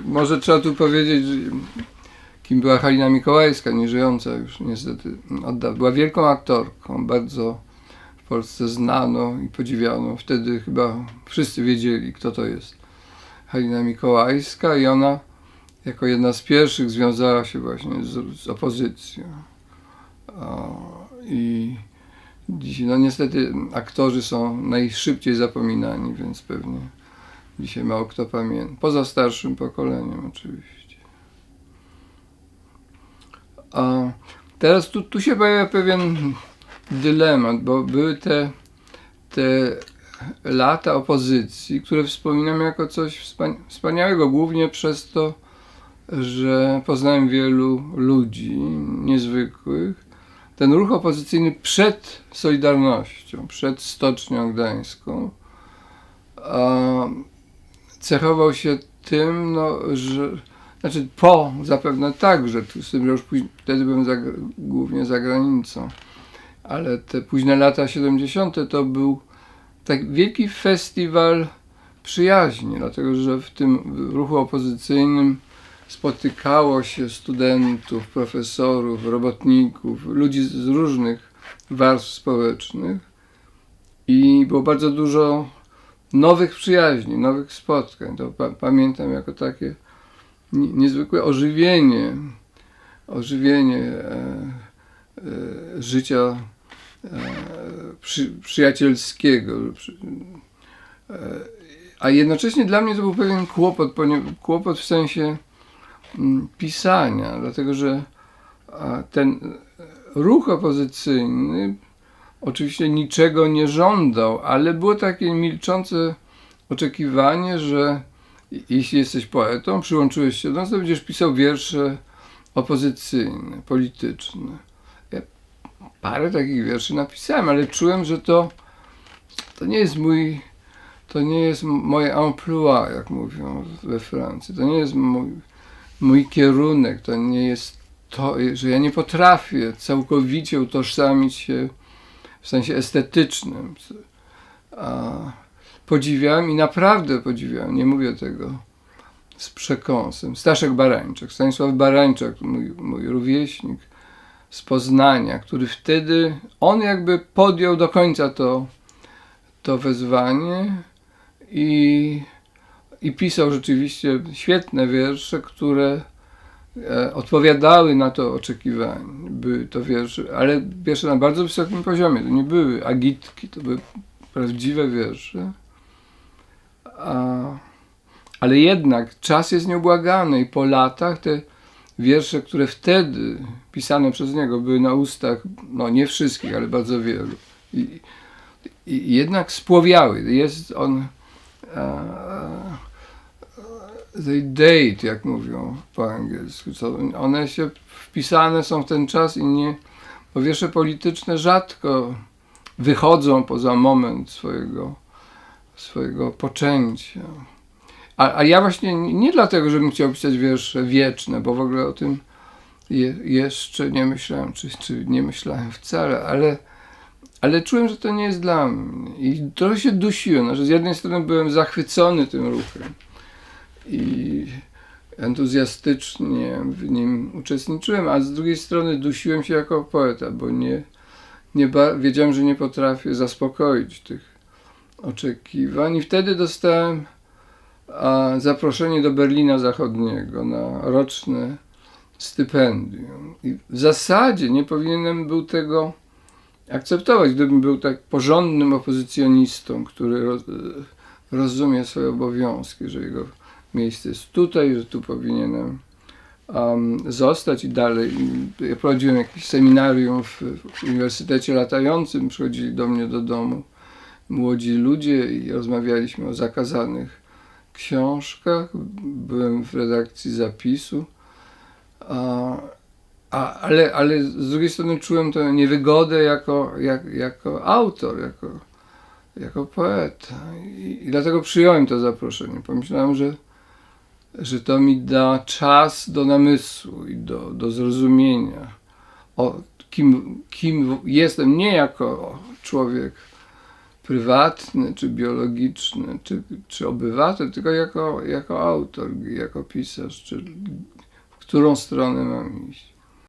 Może trzeba tu powiedzieć, kim była Halina Mikołajska, nieżyjąca już niestety. Była wielką aktorką, bardzo w Polsce znaną i podziwianą. Wtedy chyba wszyscy wiedzieli, kto to jest Halina Mikołajska, i ona jako jedna z pierwszych związała się właśnie z opozycją. I dzisiaj, no niestety, aktorzy są najszybciej zapominani, więc pewnie dzisiaj mało kto pamięta. Poza starszym pokoleniem oczywiście. A teraz tu się pojawia pewien dylemat, bo były te lata opozycji, które wspominam jako coś wspaniałego, głównie przez to, że poznałem wielu ludzi niezwykłych. Ten ruch opozycyjny przed Solidarnością, przed Stocznią Gdańską cechował się tym, że znaczy zapewne także, z tym, że już wtedy byłem głównie za granicą, ale te późne lata 70. to był tak wielki festiwal przyjaźni, dlatego że w tym ruchu opozycyjnym spotykało się studentów, profesorów, robotników, ludzi z różnych warstw społecznych i było bardzo dużo nowych przyjaźni, nowych spotkań. To pamiętam jako takie niezwykłe ożywienie życia przyjacielskiego. A jednocześnie dla mnie to był pewien kłopot w sensie pisania, dlatego że ten ruch opozycyjny oczywiście niczego nie żądał, ale było takie milczące oczekiwanie, że jeśli jesteś poetą, przyłączyłeś się do nas, to będziesz pisał wiersze opozycyjne, polityczne. Ja parę takich wierszy napisałem, ale czułem, że to nie jest moje emploi, jak mówią we Francji. To nie jest mój kierunek, to nie jest to, że ja nie potrafię całkowicie utożsamić się w sensie estetycznym. Podziwiałem i naprawdę podziwiałem, nie mówię tego z przekąsem, Staszek Barańczak, Stanisław Barańczak, mój rówieśnik z Poznania, który wtedy, on jakby podjął do końca to wezwanie i pisał rzeczywiście świetne wiersze, które odpowiadały na to oczekiwanie. Były to wiersze, ale wiersze na bardzo wysokim poziomie. To nie były agitki, to były prawdziwe wiersze. Ale jednak czas jest nieubłagany i po latach te wiersze, które wtedy pisane przez niego były na ustach, no nie wszystkich, ale bardzo wielu. I jednak spłowiały. Jest on they date, jak mówią po angielsku. One się wpisane są w ten czas i bo wiersze polityczne rzadko wychodzą poza moment swojego poczęcia. A ja właśnie nie dlatego, żebym chciał pisać wiersze wieczne, bo w ogóle o tym jeszcze nie myślałem, czy nie myślałem wcale, ale czułem, że to nie jest dla mnie. I trochę się dusiłem. Znaczy, z jednej strony byłem zachwycony tym ruchem i entuzjastycznie w nim uczestniczyłem, a z drugiej strony dusiłem się jako poeta, bo wiedziałem, że nie potrafię zaspokoić tych oczekiwań. I wtedy dostałem zaproszenie do Berlina Zachodniego na roczne stypendium. I w zasadzie nie powinienem był tego akceptować, gdybym był tak porządnym opozycjonistą, który rozumie swoje obowiązki, że jego miejsce jest tutaj, że tu powinienem zostać i dalej. Ja prowadziłem jakieś seminarium w Uniwersytecie Latającym, przychodzili do mnie do domu młodzi ludzie i rozmawialiśmy o zakazanych książkach. Byłem w redakcji Zapisu, ale z drugiej strony czułem tę niewygodę jako autor, jako poeta. I dlatego przyjąłem to zaproszenie. Pomyślałem, że to mi da czas do namysłu i do zrozumienia, kim jestem, nie jako człowiek prywatny, czy biologiczny, czy obywatel, tylko jako autor, jako pisarz, czy w którą stronę mam iść.